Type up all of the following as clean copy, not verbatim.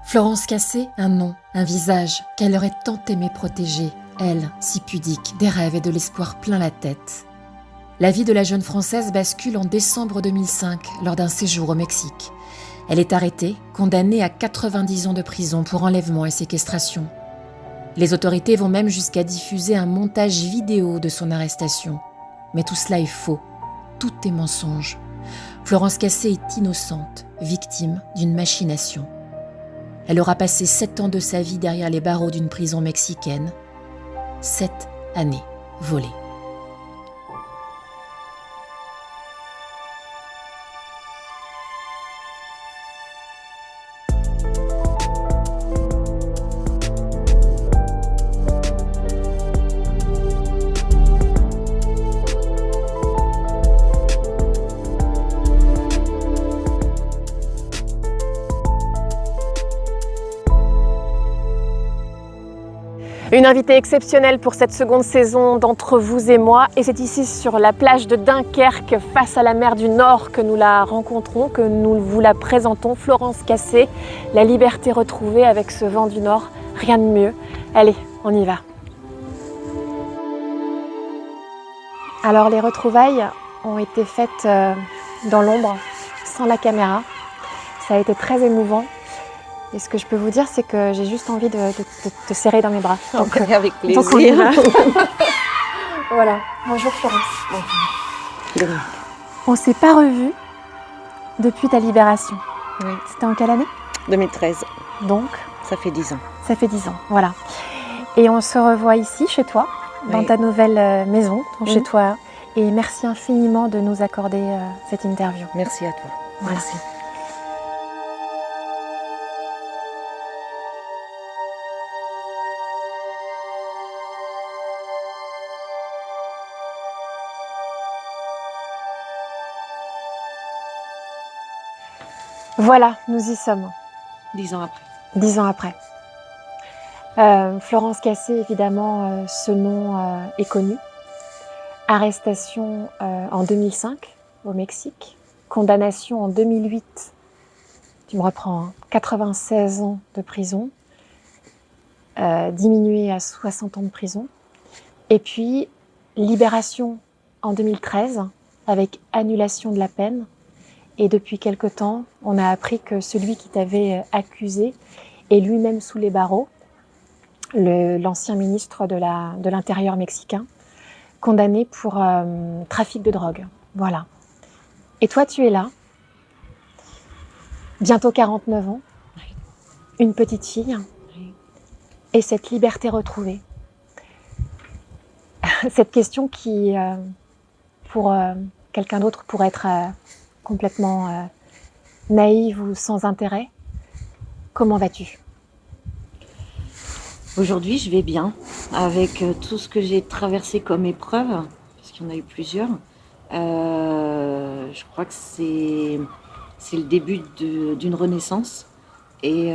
Florence Cassé, un nom, un visage qu'elle aurait tant aimé protéger, elle, si pudique, des rêves et de l'espoir plein la tête. La vie de la jeune Française bascule en décembre 2005 lors d'un séjour au Mexique. Elle est arrêtée, condamnée à 90 ans de prison pour enlèvement et séquestration. Les autorités vont même jusqu'à diffuser un montage vidéo de son arrestation. Mais tout cela est faux, tout est mensonge. Florence Cassé est innocente, victime d'une machination. Elle aura passé 7 ans de sa vie derrière les barreaux d'une prison mexicaine. 7 années volées. Une invitée exceptionnelle pour cette seconde saison d'Entre vous et moi. Et c'est ici sur la plage de Dunkerque, face à la mer du Nord, que nous la rencontrons, que nous vous la présentons. Florence Cassé, la liberté retrouvée avec ce vent du Nord. Rien de mieux. Allez, on y va. Alors les retrouvailles ont été faites dans l'ombre, sans la caméra. Ça a été très émouvant. Et ce que je peux vous dire, c'est que j'ai juste envie de te serrer dans mes bras. Donc, avec plaisir. Donc on y va. Voilà. Bonjour Florence. Bonjour. On ne s'est pas revus depuis ta libération. Oui. C'était en quelle année? 2013. Donc, Ça fait 10 ans. ça fait 10 ans. Voilà. Et on se revoit ici, chez toi, dans Oui. ta nouvelle maison, chez toi. Et merci infiniment de nous accorder cette interview. Merci à toi. Voilà. Merci. Voilà, nous y sommes, 10 ans après. 10 ans après. Florence Cassé, évidemment, ce nom est connu. Arrestation en 2005 au Mexique. Condamnation en 2008. Tu me reprends, hein, 96 ans de prison. Diminué à 60 ans de prison. Et puis, libération en 2013 avec annulation de la peine. Et depuis quelque temps, on a appris que celui qui t'avait accusé est lui-même sous les barreaux, l'ancien ministre de l'Intérieur mexicain, condamné pour trafic de drogue. Voilà. Et toi, tu es là, bientôt 49 ans, une petite fille, et cette liberté retrouvée. Cette question qui, pour quelqu'un d'autre, pourrait être complètement naïve ou sans intérêt. Comment vas-tu? Aujourd'hui, je vais bien. Avec tout ce que j'ai traversé comme épreuve, parce qu'il y en a eu plusieurs, je crois que c'est le début d'une renaissance. Et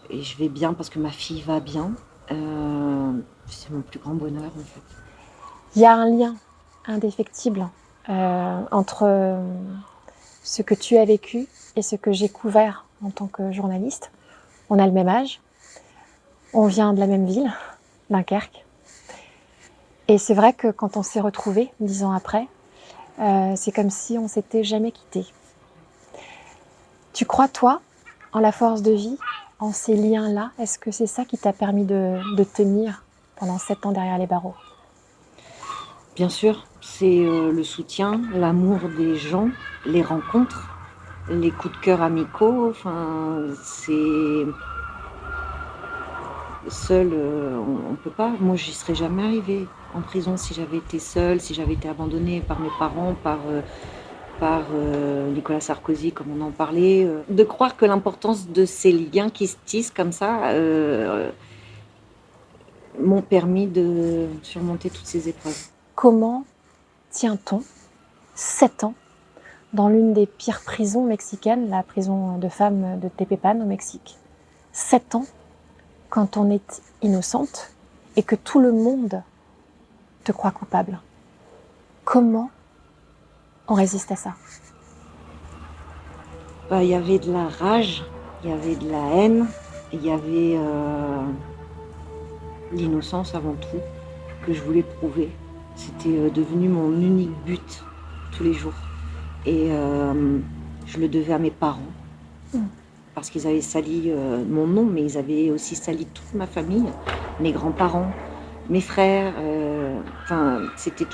je vais bien parce que ma fille va bien. C'est mon plus grand bonheur, en fait. Il y a un lien indéfectible entre ce que tu as vécu et ce que j'ai couvert en tant que journaliste. On a le même âge, on vient de la même ville, Dunkerque. Et c'est vrai que quand on s'est retrouvés 10 ans après, c'est comme si on s'était jamais quittés. Tu crois, toi, en la force de vie, en ces liens-là? Est-ce que c'est ça qui t'a permis de tenir pendant 7 ans derrière les barreaux? Bien sûr, c'est le soutien, l'amour des gens, les rencontres, les coups de cœur amicaux. Enfin, c'est seul, on ne peut pas. Moi, j'y serais jamais arrivée en prison si j'avais été seule, si j'avais été abandonnée par mes parents, par Nicolas Sarkozy, comme on en parlait. De croire que l'importance de ces liens qui se tissent comme ça m'ont permis de surmonter toutes ces épreuves. Comment tient-on 7 ans dans l'une des pires prisons mexicaines, la prison de femmes de Tepepan au Mexique? 7 ans quand on est innocente et que tout le monde te croit coupable. Comment on résiste à ça? Il y avait de la rage, il y avait de la haine, il y avait l'innocence avant tout, que je voulais prouver. C'était devenu mon unique but tous les jours. Et je le devais à mes parents, parce qu'ils avaient sali mon nom, mais ils avaient aussi sali toute ma famille, mes grands-parents, mes frères. C'était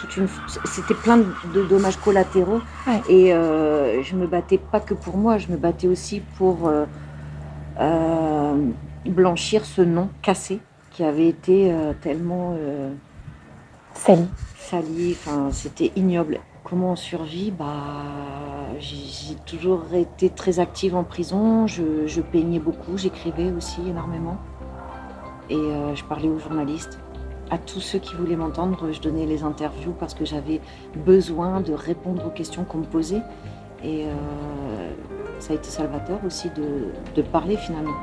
c'était plein de dommages collatéraux. Ouais. Et je me battais pas que pour moi, je me battais aussi pour blanchir ce nom cassé qui avait été tellement sali. C'était ignoble. Comment on survit? J'ai toujours été très active en prison. Je peignais beaucoup, j'écrivais aussi énormément. Et je parlais aux journalistes. À tous ceux qui voulaient m'entendre, je donnais les interviews parce que j'avais besoin de répondre aux questions qu'on me posait. Et ça a été salvateur aussi de parler finalement.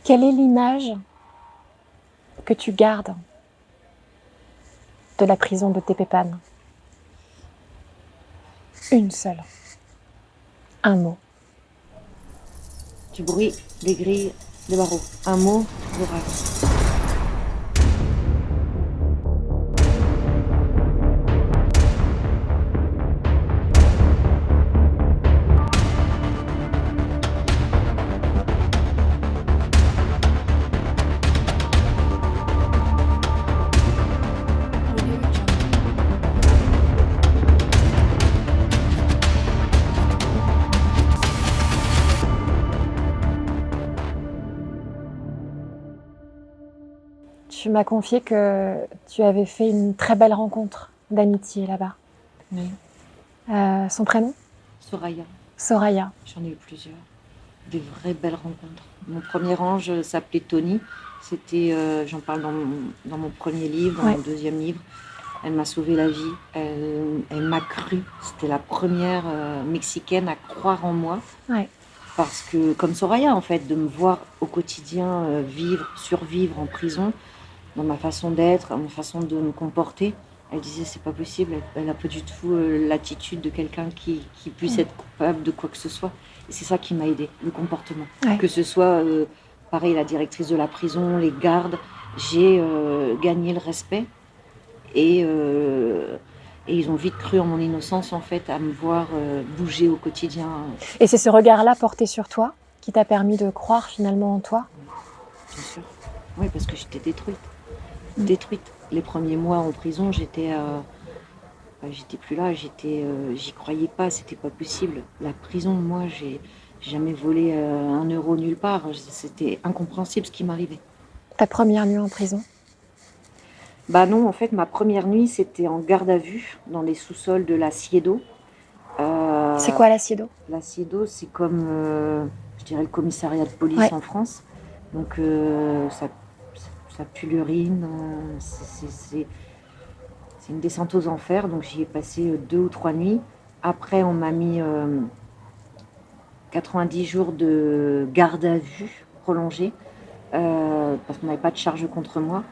Quelle est l'image que tu gardes de la prison de Tépépan? Une seule. Un mot. Du bruit, des grilles, des barreaux. Un mot, l'orage. Tu m'as confié que tu avais fait une très belle rencontre d'amitié là-bas. Oui. Son prénom? Soraya. Soraya. J'en ai eu plusieurs. Des vraies belles rencontres. Mon premier ange s'appelait Tony. C'était, j'en parle dans mon premier livre, dans mon deuxième livre. Elle m'a sauvé la vie. Elle m'a cru. C'était la première Mexicaine à croire en moi. Ouais. Parce que, comme Soraya, en fait, de me voir au quotidien survivre en prison, dans ma façon d'être, ma façon de me comporter, elle disait c'est pas possible, elle n'a pas du tout l'attitude de quelqu'un qui puisse être coupable de quoi que ce soit. Et c'est ça qui m'a aidée, le comportement. Ouais. Que ce soit, pareil, la directrice de la prison, les gardes, j'ai gagné le respect et ils ont vite cru en mon innocence, en fait, à me voir bouger au quotidien. Et c'est ce regard-là porté sur toi qui t'a permis de croire finalement en toi? Bien sûr. Oui, parce que j'étais détruite. Détruite. Les premiers mois en prison, j'étais plus là, j'y croyais pas, c'était pas possible. La prison, moi, j'ai jamais volé 1 euro nulle part. C'était incompréhensible ce qui m'arrivait. Ta première nuit en prison? Bah non, en fait, ma première nuit, c'était en garde à vue, dans les sous-sols de la Siedo. C'est quoi la Siedo? La Siedo, c'est comme, je dirais, le commissariat de police en France. Donc, ça pue l'urine, c'est une descente aux enfers. Donc, j'y ai passé 2 ou 3 nuits. Après, on m'a mis 90 jours de garde à vue prolongée, parce qu'on n'avait pas de charge contre moi.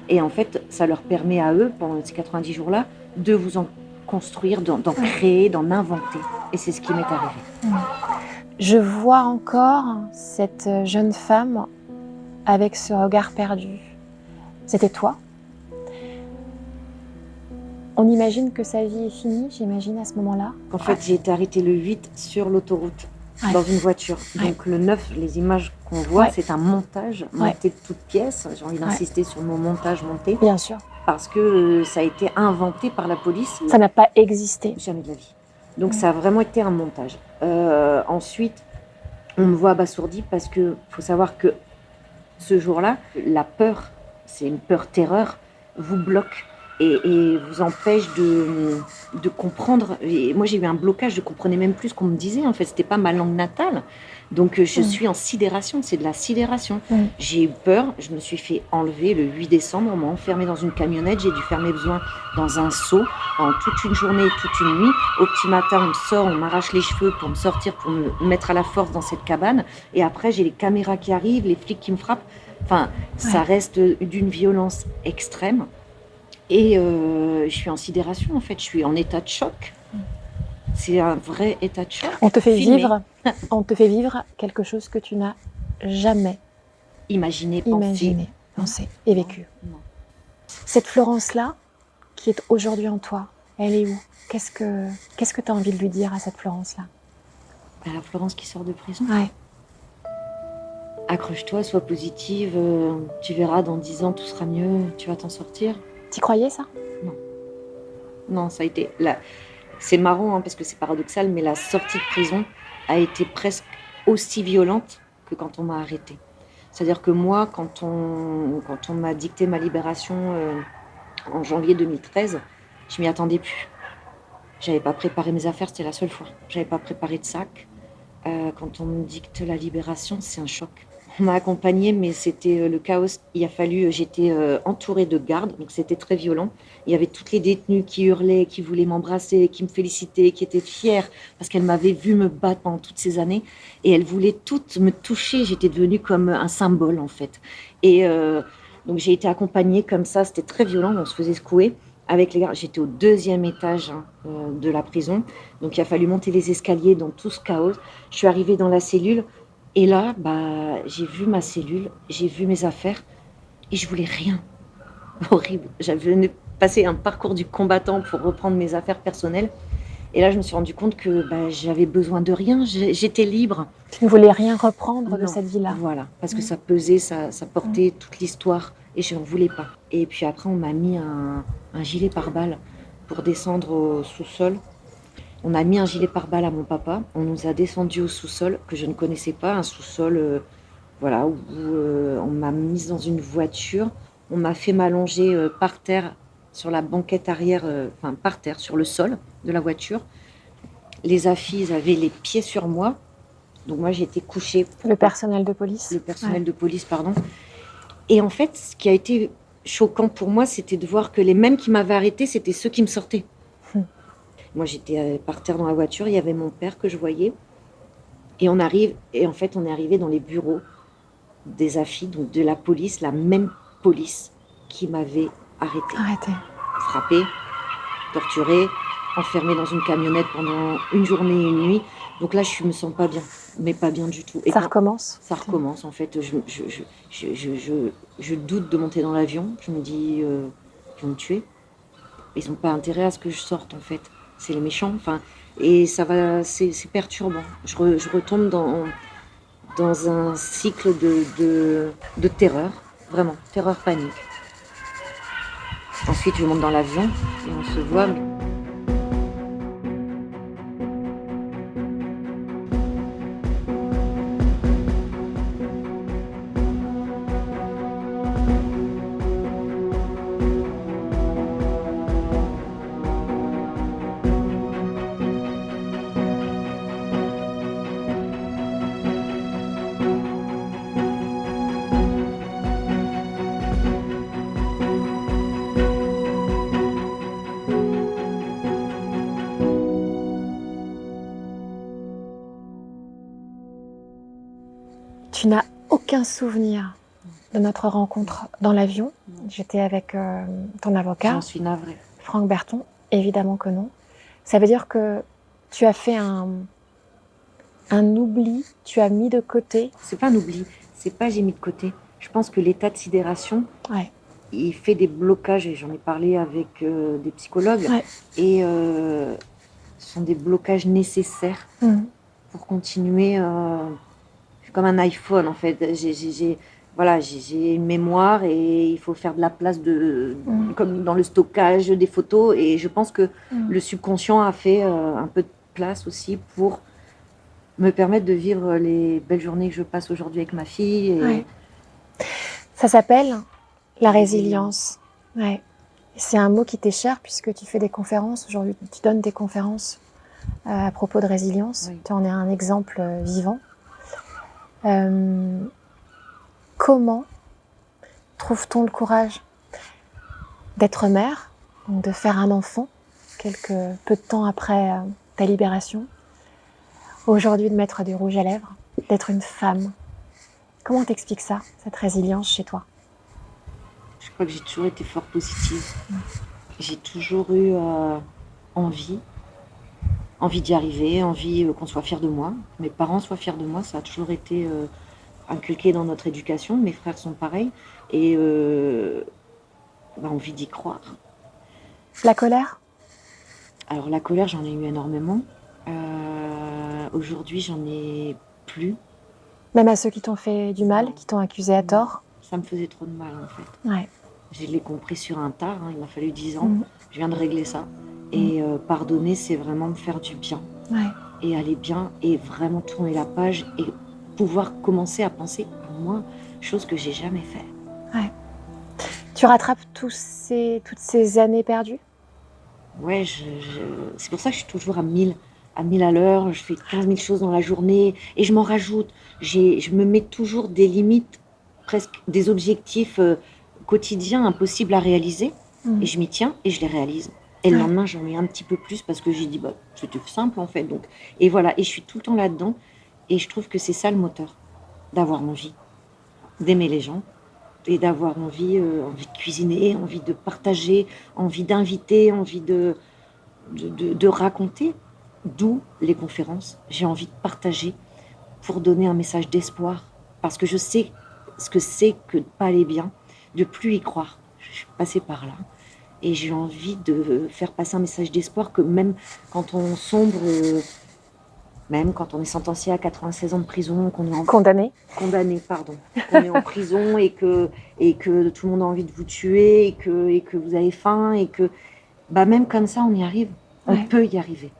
Et en fait, ça leur permet à eux, pendant ces 90 jours-là, de vous en construire, d'en créer, d'en inventer. Et c'est ce qui m'est arrivé. Je vois encore cette jeune femme avec ce regard perdu. C'était toi. On imagine que sa vie est finie, j'imagine, à ce moment-là. En fait, j'ai été arrêtée le 8 sur l'autoroute, dans une voiture. Donc le 9, les images qu'on voit, c'est un montage monté de toutes pièces. J'ai envie d'insister sur le mot montage monté. Bien sûr. Parce que ça a été inventé par la police. Ça n'a pas existé. Jamais de la vie. Donc ça a vraiment été un montage. Ensuite, on me voit abasourdie parce que faut savoir que ce jour-là, la peur, c'est une peur-terreur, vous bloque. et vous empêche de comprendre. Et moi, j'ai eu un blocage, je comprenais même plus ce qu'on me disait. En fait, c'était pas ma langue natale. Donc, je suis en sidération, c'est de la sidération. J'ai eu peur, je me suis fait enlever le 8 décembre, on m'a enfermée dans une camionnette, j'ai dû faire mes besoins dans un seau pendant toute une journée, toute une nuit. Au petit matin, on me sort, on m'arrache les cheveux pour me sortir, pour me mettre à la force dans cette cabane. Et après, j'ai les caméras qui arrivent, les flics qui me frappent. Enfin, ça reste d'une violence extrême. Et je suis en sidération, en fait, je suis en état de choc. C'est un vrai état de choc. On te fait vivre quelque chose que tu n'as jamais imaginé, pensé et vécu. Non. Cette Florence-là, qui est aujourd'hui en toi, elle est où? Qu'est-ce que tu as envie de lui dire à cette Florence-là? La Florence qui sort de prison. Ouais. Accroche-toi, sois positive, tu verras, dans 10 ans, tout sera mieux, tu vas t'en sortir. T'y croyais, ça? Non, ça a été... C'est marrant, hein, parce que c'est paradoxal, mais la sortie de prison a été presque aussi violente que quand on m'a arrêtée. C'est-à-dire que moi, quand on m'a dicté ma libération en janvier 2013, je m'y attendais plus. J'avais pas préparé mes affaires, c'était la seule fois. J'avais pas préparé de sac. Quand on me dicte la libération, c'est un choc. On m'a accompagnée, mais c'était le chaos. J'étais entourée de gardes, donc c'était très violent. Il y avait toutes les détenues qui hurlaient, qui voulaient m'embrasser, qui me félicitaient, qui étaient fières parce qu'elles m'avaient vu me battre pendant toutes ces années. Et elles voulaient toutes me toucher. J'étais devenue comme un symbole, en fait. Et donc j'ai été accompagnée comme ça. C'était très violent, on se faisait secouer. Avec les gardes, j'étais au 2e étage de la prison. Donc il a fallu monter les escaliers dans tout ce chaos. Je suis arrivée dans la cellule. Et là, j'ai vu ma cellule, j'ai vu mes affaires et je voulais rien. Horrible. J'avais passé un parcours du combattant pour reprendre mes affaires personnelles. Et là, je me suis rendu compte que j'avais besoin de rien. J'étais libre. Tu ne voulais rien reprendre de cette vie-là. Voilà, parce que ça pesait, ça portait toute l'histoire et je n'en voulais pas. Et puis après, on m'a mis un gilet pare-balles pour descendre au sous-sol. On a mis un gilet pare-balles à mon papa. On nous a descendu au sous-sol, que je ne connaissais pas, un sous-sol où on m'a mise dans une voiture. On m'a fait m'allonger par terre, sur la banquette arrière, par terre, sur le sol de la voiture. Les affiches avaient les pieds sur moi. Donc moi, j'étais couchée. Le personnel de police. Le personnel de police, pardon. Et en fait, ce qui a été choquant pour moi, c'était de voir que les mêmes qui m'avaient arrêtée, c'était ceux qui me sortaient. Moi, j'étais par terre dans la voiture, il y avait mon père que je voyais. Et en fait, on est arrivé dans les bureaux des AFI, donc de la police, la même police qui m'avait arrêtée. Frappée, torturée, enfermée dans une camionnette pendant une journée et une nuit. Donc là, je me sens pas bien, mais pas bien du tout. Et ça recommence? Ça recommence, en fait. Je doute de monter dans l'avion. Je me dis, ils vont me tuer. Ils n'ont pas intérêt à ce que je sorte, en fait. C'est les méchants, et ça va, c'est perturbant. Je retombe dans un cycle de terreur, vraiment, terreur panique. Ensuite, je monte dans l'avion et on se voit. Tu n'as aucun souvenir de notre rencontre dans l'avion? J'étais avec ton avocat. J'en suis navrée. Franck Berton, évidemment que non. Ça veut dire que tu as fait un oubli, tu as mis de côté. C'est pas un oubli, c'est pas j'ai mis de côté. Je pense que l'état de sidération, il fait des blocages, et j'en ai parlé avec des psychologues, et ce sont des blocages nécessaires pour continuer. Comme un iPhone, en fait. J'ai une mémoire et il faut faire de la place comme dans le stockage des photos. Et je pense que le subconscient a fait un peu de place aussi pour me permettre de vivre les belles journées que je passe aujourd'hui avec ma fille. Ça s'appelle la résilience. C'est un mot qui t'est cher puisque tu fais des conférences aujourd'hui, tu donnes des conférences à propos de résilience. Oui. Tu en es un exemple vivant. Comment trouve-t-on le courage d'être mère, donc de faire un enfant peu de temps après ta libération, aujourd'hui de mettre du rouge à lèvres, d'être une femme? Comment t'expliques ça, cette résilience chez toi? Je crois que j'ai toujours été fort positive. J'ai toujours eu envie d'y arriver, envie qu'on soit fiers de moi, que mes parents soient fiers de moi. Ça a toujours été inculqué dans notre éducation. Mes frères sont pareils. Et envie d'y croire. La colère? Alors la colère, j'en ai eu énormément. Aujourd'hui, j'en ai plus. Même à ceux qui t'ont fait du mal, qui t'ont accusé à tort? Ça me faisait trop de mal en fait. Ouais. Je l'ai compris sur un tard, il m'a fallu 10 ans. Je viens de régler ça. Et pardonner, c'est vraiment me faire du bien. Ouais. Et aller bien et vraiment tourner la page et pouvoir commencer à penser à moi, chose que j'ai jamais fait. Ouais. Tu rattrapes toutes ces années perdues? Ouais, c'est pour ça que je suis toujours à 1000 à l'heure. Je fais 15 000 choses dans la journée et je m'en rajoute. Je me mets toujours des limites, presque des objectifs quotidiens impossibles à réaliser. Et je m'y tiens et je les réalise. Et le lendemain, j'en mets un petit peu plus parce que j'ai dit, c'était simple en fait. Donc, et voilà, et je suis tout le temps là-dedans. Et je trouve que c'est ça le moteur, d'avoir envie, d'aimer les gens et d'avoir envie de cuisiner, envie de partager, envie d'inviter, envie de raconter. D'où les conférences. J'ai envie de partager pour donner un message d'espoir. Parce que je sais ce que c'est que de ne pas aller bien, de plus y croire. Je suis passée par là. Et j'ai envie de faire passer un message d'espoir que même quand on sombre, même quand on est sentencié à 96 ans de prison, qu'on est Condamné, pardon, qu'on est en prison et que tout le monde a envie de vous tuer et que vous avez faim et que même comme ça on y arrive, on peut y arriver.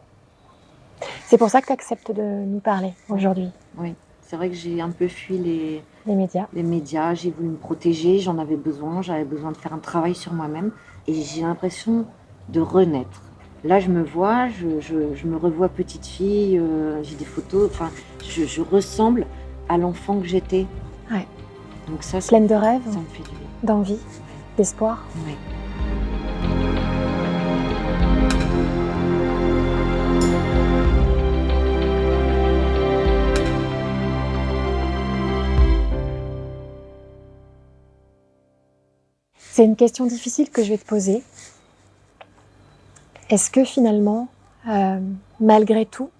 C'est pour ça que tu acceptes de nous parler aujourd'hui. Oui, c'est vrai que j'ai un peu fui les médias. Les médias, j'ai voulu me protéger, j'avais besoin de faire un travail sur moi-même et j'ai l'impression de renaître. Là, je me vois, je me revois petite fille, j'ai des photos, enfin, je ressemble à l'enfant que j'étais. Ouais. Donc ça, pleine de rêves, ça me fait du bien. D'envie, d'espoir. Ouais. C'est une question difficile que je vais te poser. Est-ce que finalement, malgré tout,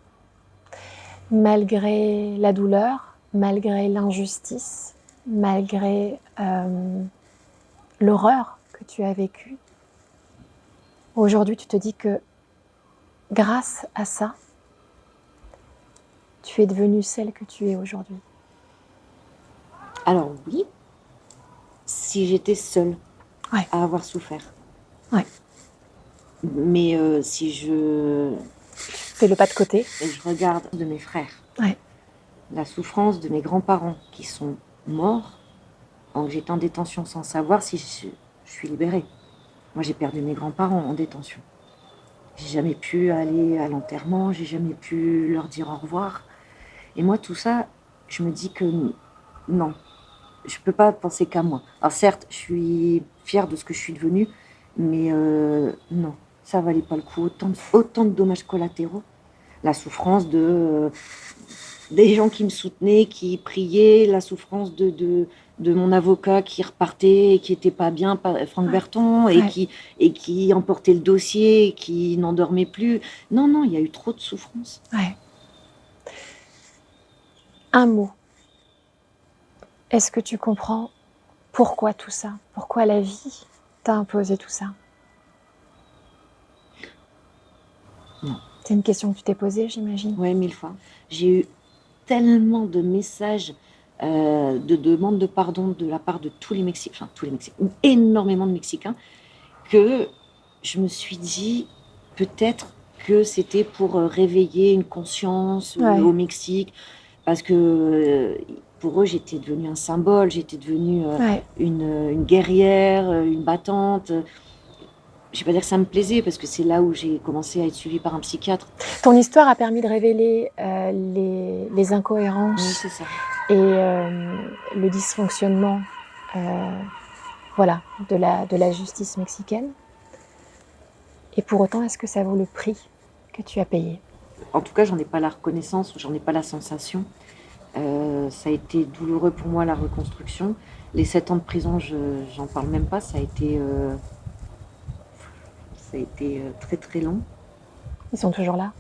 malgré la douleur, malgré l'injustice, malgré l'horreur que tu as vécue, aujourd'hui tu te dis que grâce à ça, tu es devenue celle que tu es aujourd'hui? Alors oui, si j'étais seule à avoir souffert. Ouais. Mais si je fais le pas de côté et je regarde de mes frères, ouais. La souffrance de mes grands-parents qui sont morts en j'étais en détention sans savoir si je suis libérée. Moi, j'ai perdu mes grands-parents en détention. J'ai jamais pu aller à l'enterrement, j'ai jamais pu leur dire au revoir. Et moi, tout ça, je me dis que non, je peux pas penser qu'à moi. Alors certes, je suis fière de ce que je suis devenue, mais non, ça valait pas le coup. Autant de dommages collatéraux. La souffrance des gens qui me soutenaient, qui priaient, la souffrance de mon avocat qui repartait et qui était pas bien, Franck Berton, et qui emportait le dossier, et qui n'en dormait plus. Non, il y a eu trop de souffrance. Ouais. Un mot. Est-ce que tu comprends pourquoi tout ça? Pourquoi la vie t'a imposé tout ça? Non. C'est une question que tu t'es posée, j'imagine. Oui, 1000 fois. J'ai eu tellement de messages de demandes de pardon de la part de tous les Mexicains, énormément de Mexicains, que je me suis dit peut-être que c'était pour réveiller une conscience au Mexique, parce que pour eux, j'étais devenue un symbole, j'étais devenue une guerrière, une battante. je vais pas dire que ça me plaisait, parce que c'est là où j'ai commencé à être suivie par un psychiatre. Ton histoire a permis de révéler les Oui, incohérences c'est ça. et le dysfonctionnement voilà, de la justice mexicaine. Et pour autant, est-ce que ça vaut le prix que tu as payé? En tout cas, j'en ai pas la reconnaissance, j'en ai pas la sensation. Ça a été douloureux pour moi, la reconstruction. Les 7 ans de prison, j'en parle même pas. Ça a été très très long. Ils sont toujours là,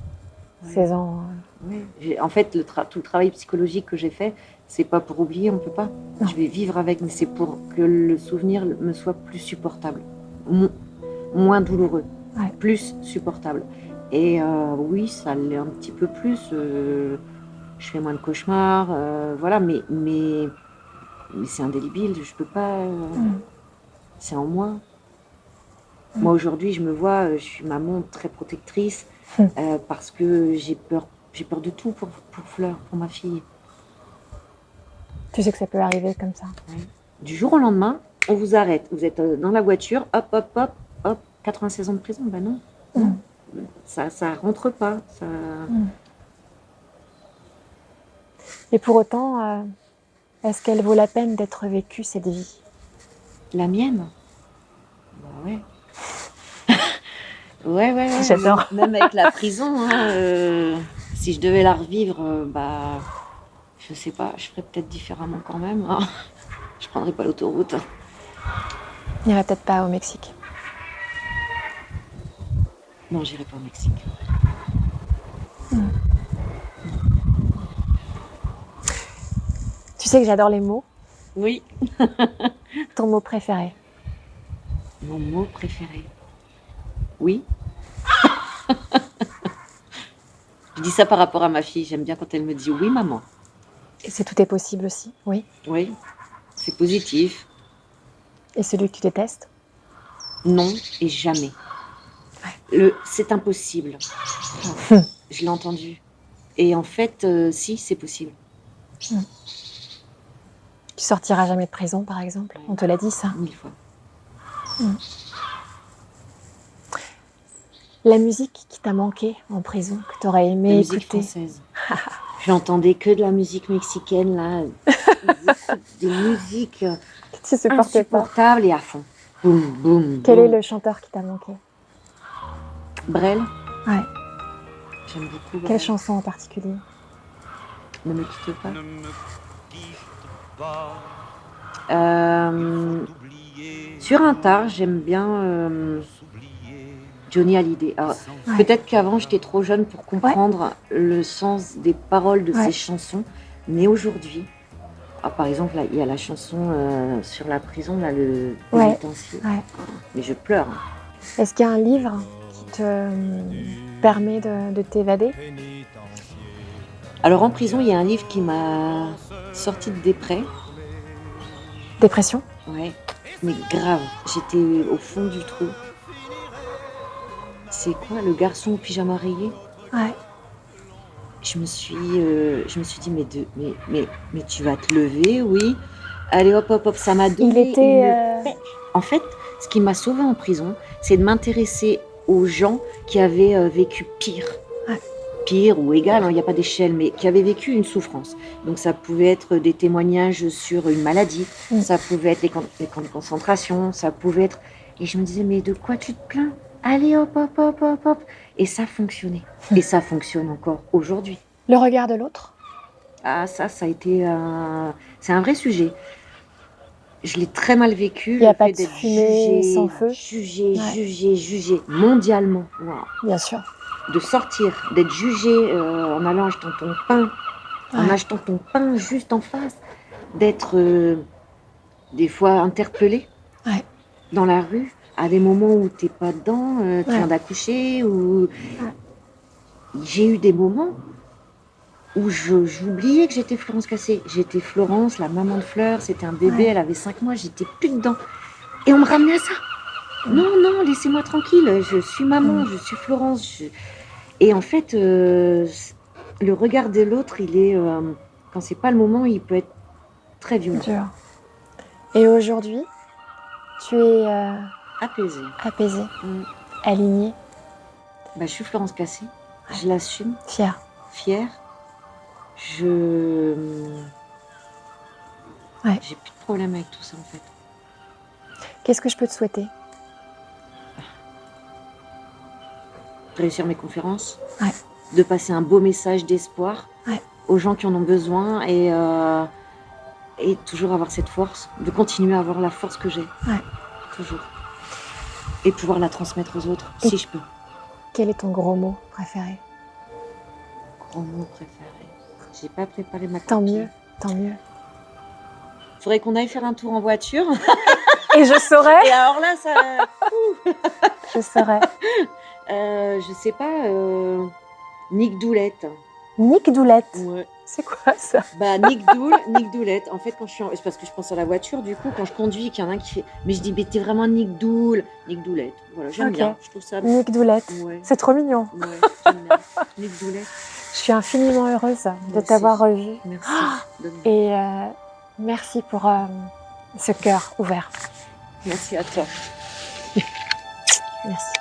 Ouais. 16 ans. Ouais. En fait, tout le travail psychologique que j'ai fait, c'est pas pour oublier, on peut pas. Non. Je vais vivre avec, mais c'est pour que le souvenir me soit plus supportable, moins douloureux, Ouais. plus supportable. Et oui, ça l'est un petit peu plus. Je fais moins de cauchemars, voilà, mais c'est indélébile, je peux pas. C'est en moi. Moi aujourd'hui, je me vois, je suis maman très protectrice parce que j'ai peur de tout pour Fleur, pour ma fille. Tu sais que ça peut arriver comme ça. Ouais. Du jour au lendemain, on vous arrête. Vous êtes dans la voiture, hop, hop, hop, hop, 86 ans de prison. Ben non, non. Ça rentre pas. Ça... Et pour autant, est-ce qu'elle vaut la peine d'être vécue, cette vie? La mienne? Bah ouais. Ouais. J'adore. Même avec la prison, hein, si je devais la revivre, bah, je sais pas, je ferais peut-être différemment quand même. Hein. Je prendrais pas l'autoroute. Il n'irait peut-être pas au Mexique. Non, j'irai pas au Mexique. Tu sais que j'adore les mots. Oui. Ton mot préféré? Mon mot préféré. Oui. Je dis ça par rapport à ma fille. J'aime bien quand elle me dit oui, maman. Et c'est tout est possible aussi, oui. Oui. C'est positif. Et celui que tu détestes? Non et jamais. C'est impossible. Je l'ai entendu. Et en fait, si, c'est possible. Tu sortiras jamais de prison, par exemple? On te l'a dit, ça? 1000 fois. La musique qui t'a manqué en prison, que tu aurais aimé La musique écouter? française. J'entendais que de la musique mexicaine, là. Des musiques Que tu supportais pas? insupportables et à fond. Boum, boum, Quel boum. est le chanteur qui t'a manqué? Brel. Ouais. J'aime beaucoup Brel. Quelle chanson en particulier? Ne me quitte pas. Ne me quitte pas. Sur un tard, j'aime bien Johnny Hallyday. Alors, Ouais. peut-être qu'avant, j'étais trop jeune pour comprendre le sens des paroles de Ouais. ces chansons. Mais aujourd'hui, par exemple, là, il y a la chanson sur la prison, là, le Ouais. pénitencier. Ouais. Mais je pleure. Est-ce qu'il y a un livre qui te permet de t'évader? Alors, en prison, il y a un livre qui m'a sorti de déprès. Dépression? Ouais, mais grave. J'étais au fond du trou. C'est quoi, Le garçon au pyjama rayé? Ouais. Je me suis dit, mais tu vas te lever, oui. Allez, hop, hop, hop, ça m'a donné Il était... une pêche. En fait, ce qui m'a sauvée en prison, c'est de m'intéresser aux gens qui avaient vécu pire. Ouais. Pire ou égal, il n'y a pas d'échelle, mais qui avaient vécu une souffrance. Donc ça pouvait être des témoignages sur une maladie, ça pouvait être les camps de concentration, ça pouvait être... Et je me disais, mais de quoi tu te plains? Allez, hop, hop, hop, hop, hop. Et ça fonctionnait. Et ça fonctionne encore aujourd'hui. Le regard de l'autre? Ah, ça a été c'est un vrai sujet. Je l'ai très mal vécu. Il n'y a le pas fait de d'être fumée jugé, sans feu? Jugé, Ouais. jugé, mondialement. Wow. Bien sûr. De sortir, d'être jugé en allant achetant ton pain, en Ouais. achetant ton pain juste en face, d'être des fois interpellé Ouais. dans la rue, à des moments où t'es pas dedans, tu Ouais. viens d'accoucher, ou j'ai eu des moments où j'oubliais que j'étais Florence Cassé. J'étais Florence, la maman de Fleur, c'était un bébé, Ouais. elle avait 5 mois, j'étais plus dedans. Et on me ramenait à ça. Non, laissez-moi tranquille, je suis maman, je suis Florence. Et en fait, le regard de l'autre, il est, quand c'est pas le moment, il peut être très violent. Dur. Et aujourd'hui, tu es Apaisée. apaisée, Mm. alignée, Bah, je suis Florence Cassé. Je l'assume. fière. Fière. Je... Ouais. J'ai plus de problème avec tout ça, en fait. Qu'est-ce que je peux te souhaiter? Réussir mes conférences. Ouais. De passer un beau message d'espoir Ouais. aux gens qui en ont besoin et toujours avoir cette force, de continuer à avoir la force que j'ai. Ouais. Toujours. Et pouvoir la transmettre aux autres, Et- si je peux. Quel est ton gros mot préféré? Gros mot préféré. J'ai pas préparé ma Tant copie. mieux, tant mieux. Faudrait qu'on aille faire un tour en voiture. Et je saurais, Et alors là, ça... je saurais. je sais pas, Nick Doulette. Nick Doulette, Ouais. c'est quoi ça? Bah, Nick Doulette. En fait, quand je suis c'est parce que je pense à la voiture, du coup, quand je conduis, qu'il y en a un qui fait. Mais je dis, mais t'es vraiment Nick Doulette. Voilà, j'aime Ok. bien. Je trouve ça. Nick Doulette, Ouais. c'est trop mignon. Ouais, j'aime bien. Nick Doulette. Je suis infiniment heureuse de Merci. t'avoir revue. Merci. Donne- Et merci pour ce cœur ouvert. Merci à toi. Merci.